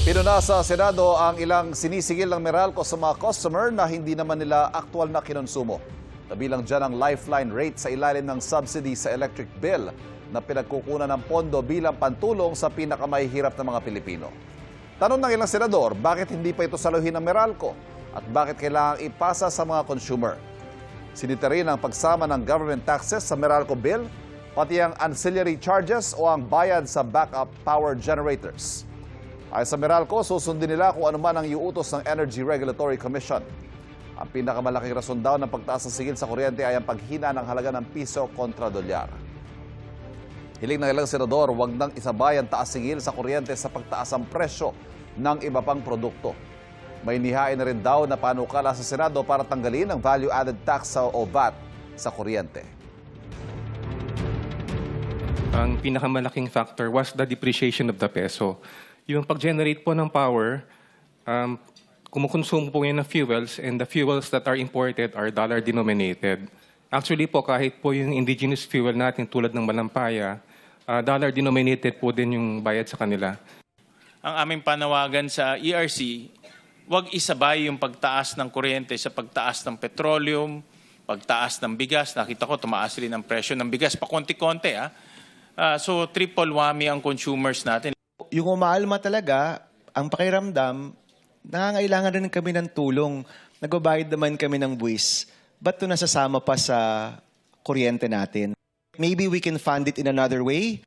Pinuna sa Senado ang ilang sinisigil ng Meralco sa mga customer na hindi naman nila aktual na kinonsumo. Kabilang dyan ang lifeline rate sa ilalim ng subsidy sa electric bill na pinagkukunan ng pondo bilang pantulong sa pinakamahihirap na mga Pilipino. Tanong ng ilang senador, bakit hindi pa ito saluhin ng Meralco at bakit kailangang ipasa sa mga consumer? Sinita rin ang pagsama ng government taxes sa Meralco bill, pati ang ancillary charges o ang bayad sa backup power generators. Ayon sa Meralco, susundin nila kung ano man ang iuutos ng Energy Regulatory Commission. Ang pinakamalaking rason daw ng pagtaas ng sigil sa kuryente ay ang paghina ng halaga ng piso kontra dolyar. Hiling ng ilang senador, huwag nang isabay ang taas sigil sa kuryente sa pagtaas ng presyo ng iba pang produkto. May nihain na rin daw na panukala sa Senado para tanggalin ang value-added tax o VAT sa kuryente. Ang pinakamalaking factor was the depreciation of the peso. Yung pag-generate po ng power, kumukonsumo po yan ng fuels, and the fuels that are imported are dollar-denominated. Actually po, kahit po yung indigenous fuel natin tulad ng malampaya, dollar-denominated po din yung bayad sa kanila. Ang aming panawagan sa ERC, huwag isabay yung pagtaas ng kuryente sa pagtaas ng petroleum, pagtaas ng bigas. Nakita ko, tumaas rin ang presyo ng bigas, pa konti-konti. So, triple whammy ang consumers natin. Yung umaalma talaga, ang pakiramdam, nangangailangan rin kami ng tulong. Nagbabayad naman kami ng buwis. Ba't ito nasasama pa sa kuryente natin? Maybe we can fund it in another way.